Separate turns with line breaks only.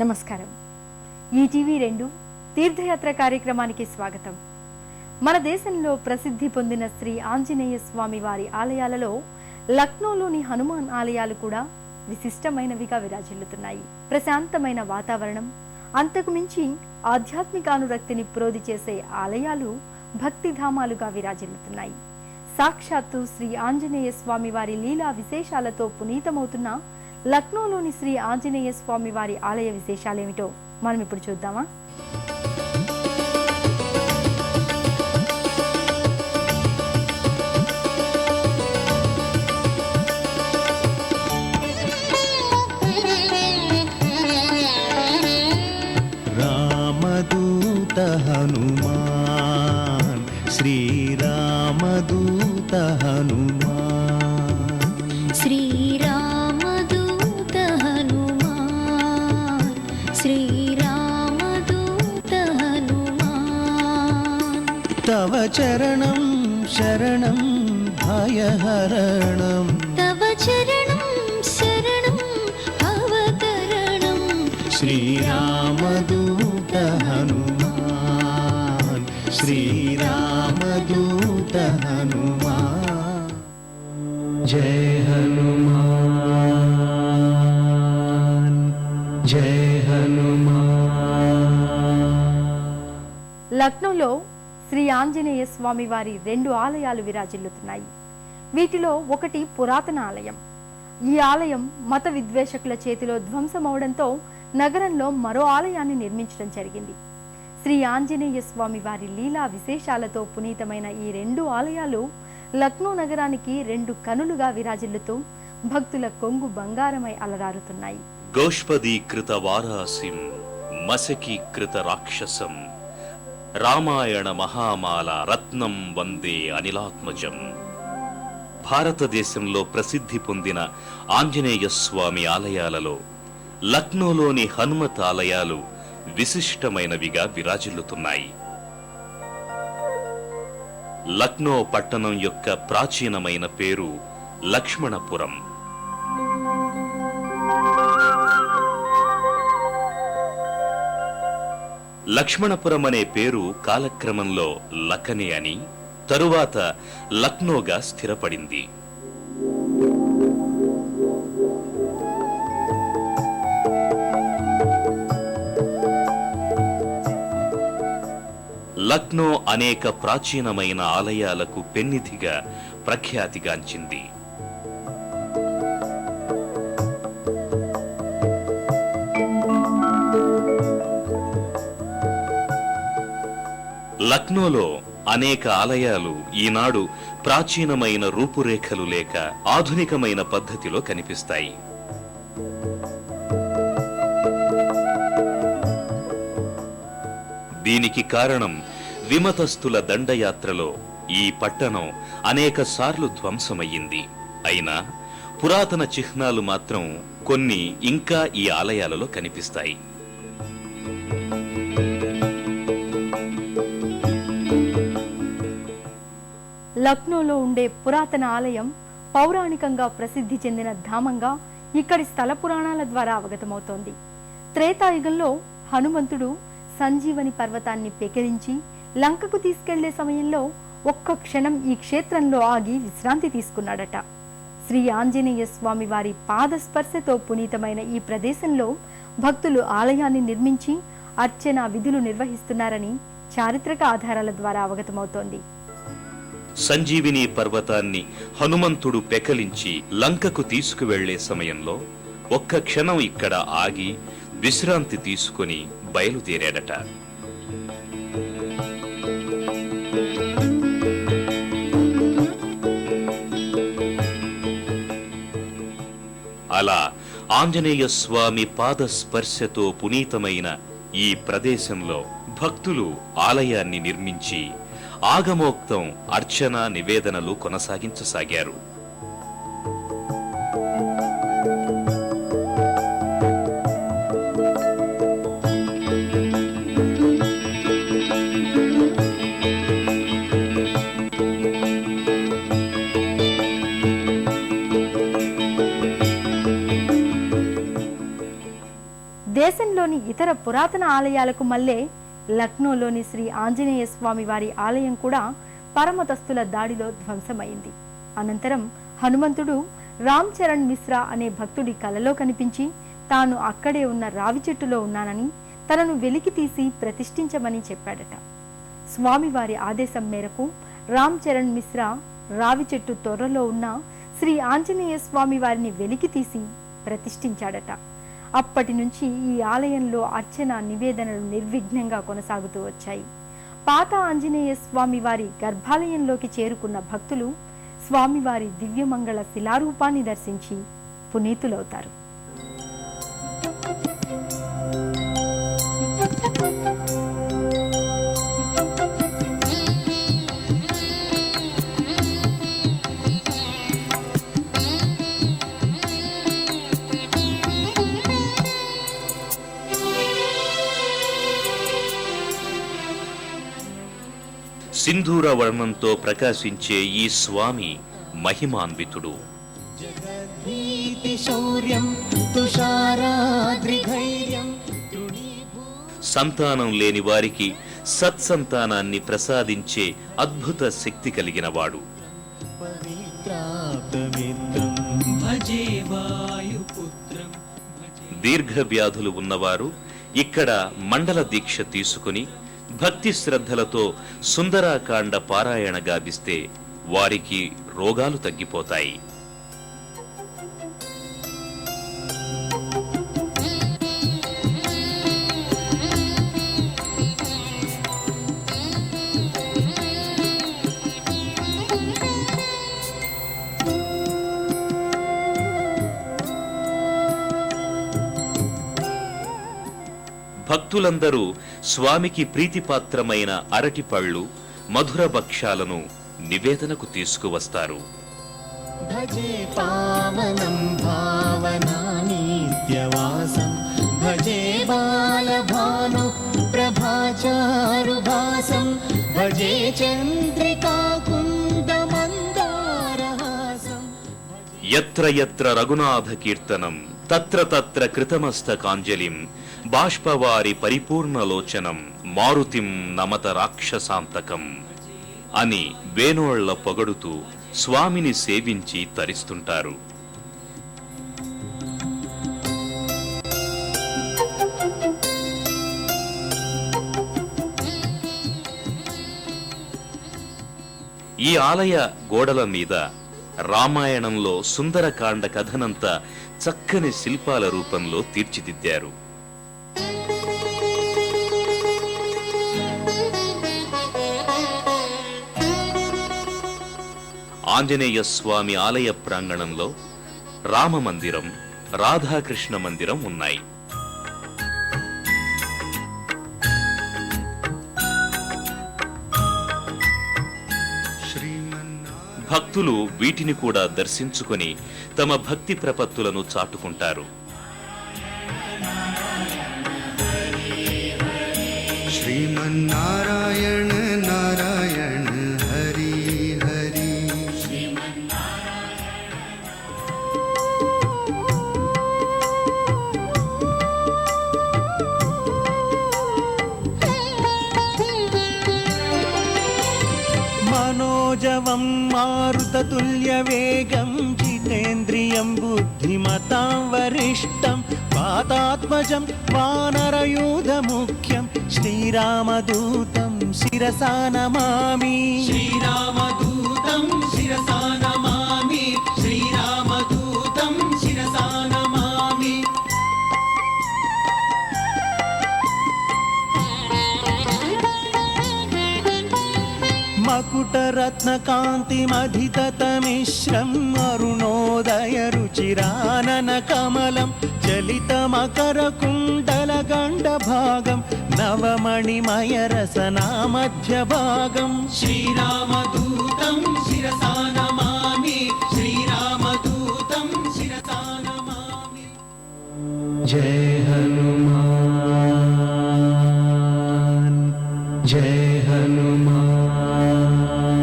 నమస్కారం. ఈటీవీ2 తీర్థయాత్ర కార్యక్రమానికి స్వాగతం. మన దేశంలో ప్రసిద్ధి పొందిన శ్రీ ఆంజనేయ స్వామి వారి ఆలయాలలో లక్నోలోని హనుమాన్ ఆలయాలు కూడా విశిష్టమైనవిగా విరాజిల్లుతున్నాయి. ప్రశాంతమైన వాతావరణం, అంతకు మించి ఆధ్యాత్మిక అనురక్తిని ప్రోది చేసే ఆలయాలు భక్తిధామాలుగా విరాజిల్లుతున్నాయి. సాక్షాత్తు శ్రీ ఆంజనేయ స్వామి వారి లీలా విశేషాలతో పునీతమవుతున్న లక్నోలోని శ్రీ ఆంజనేయ స్వామి వారి ఆలయ విశేషాలేమిటో మనం ఇప్పుడు చూద్దామా?
రామదూత హనుమాన్, శ్రీరామదూత హనుమాన్,
శ్రీరామదూత హనుమాన్, శ్రీరామదూత హనుమాన్.
తవ చరణం శరణం భయహరణం,
తవ చరణం శరణం భవతరణం.
శ్రీరామదూత హనుమాన్, శ్రీరామదూత హనుమాన్. జయ హనుమాన్, జయ హనుమాన్.
లక్నోలో శ్రీ ఆంజనేయ స్వామి వారి 2 ఆలయాలు విరాజిల్లుతున్నాయి. వీటిలో ఒకటి పురాతన ఆలయం. ఈ ఆలయం మత విద్వేషకుల చేతిలో ధ్వంసమవడంతో నగరంలో మరో ఆలయాన్ని నిర్మించడం జరిగింది. శ్రీ ఆంజనేయ స్వామి వారి లీలా విశేషాలతో పునీతమైన ఈ 2 ఆలయాలు లక్నో నగరానికి 2 కనులుగా విరాజిల్లుతూ భక్తుల కొంగు బంగారమై అలరారుతున్నాయి.
గోష్పదీకృత వారాసిం మసకీకృత రాక్షసం రామాయణ మహామాల రత్నం వందే అనిలాత్మజం. భారతదేశంలో ప్రసిద్ధి పొందిన ఆంజనేయ స్వామి ఆలయాలలో లక్నోలోని హనుమత్ ఆలయాలు విశిష్టమైనవిగా విరాజిల్లుతున్నాయి. లక్నో పట్టణం యొక్క ప్రాచీనమైన పేరు లక్ష్మణపురం. లక్ష్మణపురం అనే పేరు కాలక్రమంలో లఖని అని, తరువాత లక్నోగా స్థిరపడింది. లక్నో అనేక ప్రాచీనమైన ఆలయాలకు పెన్నిధిగా ప్రఖ్యాతిగాంచింది. లక్నోలో అనేక ఆలయాలు ఈనాడు ప్రాచీనమైన రూపురేఖలు లేక ఆధునికమైన పద్ధతిలో కనిపిస్తాయి. దీనికి కారణం విమతస్థుల దండయాత్రలో ఈ పట్టణం అనేక సార్లు ధ్వంసమయ్యింది. అయినా పురాతన చిహ్నాలు మాత్రం కొన్ని ఇంకా ఈ ఆలయాలలో కనిపిస్తాయి.
లక్నోలో ఉండే పురాతన ఆలయం పౌరాణికంగా ప్రసిద్ధి చెందిన ధామంగా ఇక్కడి స్థల పురాణాల ద్వారా అవగతమవుతోంది. త్రేతాయుగంలో హనుమంతుడు సంజీవని పర్వతాన్ని పెకిలించి లంకకు తీసుకెళ్లే సమయంలో ఒక్క క్షణం ఈ క్షేత్రంలో ఆగి విశ్రాంతి తీసుకున్నాడట. శ్రీ ఆంజనేయ స్వామి వారి పాదస్పర్శతో పునీతమైన ఈ ప్రదేశంలో భక్తులు ఆలయాన్ని నిర్మించి అర్చన విధులు నిర్వహిస్తున్నారని చారిత్రక ఆధారాల ద్వారా అవగతమవుతోంది.
సంజీవిని పర్వతాన్ని హనుమంతుడు పెకలించి లంకకు తీసుకువెళ్లే సమయంలో ఒక్క క్షణం ఇక్కడ ఆగి విశ్రాంతి తీసుకుని బయలుదేరాడట. అలా ఆంజనేయ స్వామి పాదస్పర్శతో పునీతమైన ఈ ప్రదేశంలో భక్తులు ఆలయాన్ని నిర్మించి ఆగమోక్తం అర్చన నివేదనలు కొనసాగించసాగారు.
దేశంలోని ఇతర పురాతన ఆలయాలకు మళ్ళే లక్నోలోని శ్రీ ఆంజనేయ స్వామి వారి ఆలయం కూడా పరమతస్తుల దాడిలో ధ్వంసమైంది. అనంతరం హనుమంతుడు రామ్ చరణ్ మిశ్రా అనే భక్తుడి కలలో కనిపించి తాను అక్కడే ఉన్న రావి చెట్టులో ఉన్నానని తనను వెలికి తీసి ప్రతిష్ఠించమని చెప్పాడట. స్వామివారి ఆదేశం మేరకు రామ్ చరణ్ మిశ్రా రావి చెట్టు తొర్రలో ఉన్న శ్రీ ఆంజనేయ స్వామి వారిని వెలికి తీసి ప్రతిష్ఠించాడట. అప్పటి నుంచి ఈ ఆలయంలో అర్చన నివేదనలు నిర్విఘ్నంగా కొనసాగుతూ వచ్చాయి. పాత ఆంజనేయ స్వామి వారి గర్భాలయంలోకి చేరుకున్న భక్తులు స్వామివారి దివ్యమంగళ శిలారూపాన్ని దర్శించి పునీతులవుతారు.
సింధూర వర్ణంతో ప్రకాశించే ఈ స్వామి మహిమాన్వితుడు. సంతానం లేని వారికి సత్సంతానాన్ని ప్రసాదించే అద్భుత శక్తి కలిగినవాడు. దీర్ఘ వ్యాధులు ఉన్నవారు ఇక్కడ మండల దీక్ష తీసుకుని భక్తి శ్రద్ధలతో సుందరాకాండ పారాయణ గావిస్తే వారికి రోగాలు తగ్గిపోతాయి. భక్తులందరూ స్వామికి ప్రీతిపాత్రమైన అరటిపళ్ళు, మధుర భక్ష్యాలను నివేదనకు తీసుకువస్తారు.
భజే పావనం భావనా నిత్యవాసం భజే బాలభాను ప్రభాచారుభాసం భజే చంద్రికాకుందమందారహాసం.
యత్ర యత్ర రఘునాథ కీర్తనం తత్ర తత్ర కృతమస్తకాంజలిం బాష్పవారి పరిపూర్ణలోచనం మారుతిం నమత రాక్షసాంతకం అని వేణోళ్ల పొగడుతూ స్వామిని సేవించి తరిస్తుంటారు. ఈ ఆలయ గోడల మీద రామాయణంలో సుందరకాండ కథనంతా చక్కని శిల్పాల రూపంలో తీర్చిదిద్దారు. ఆంజనేయ స్వామి ఆలయ ప్రాంగణంలో రామ మందిరం, రాధాకృష్ణ మందిరం ఉన్నాయి. భక్తులు వీటిని కూడా దర్శించుకొని తమ భక్తి ప్రపత్తులను చాటుకుంటారు.
శ్రీమన్నారాయణ నారాయణ హరి హరి. మనోజవం మారుతతుల్య వేగం జితేంద్రియం బుద్ధిమతాం వరిష్టం పాతాత్మజం వానరయూధ ముఖ్యం శ్రీరామదూతం శిరసా నమామి.
శ్రీరామదూతం శిరసా నమామి. శ్రీరామదూతం శిరసా నమామి.
మకుటరత్నకాంతిమధితతమిశ్రం అరుణోదయ రుచిరానన కమలం చలితమకరకుండలగండభాగం నవమణిమయ రసనామధ్యభాగం.
శ్రీరామదూతం శిరసా నమామి. శ్రీరామదూతం శిరసా నమామి.
జయ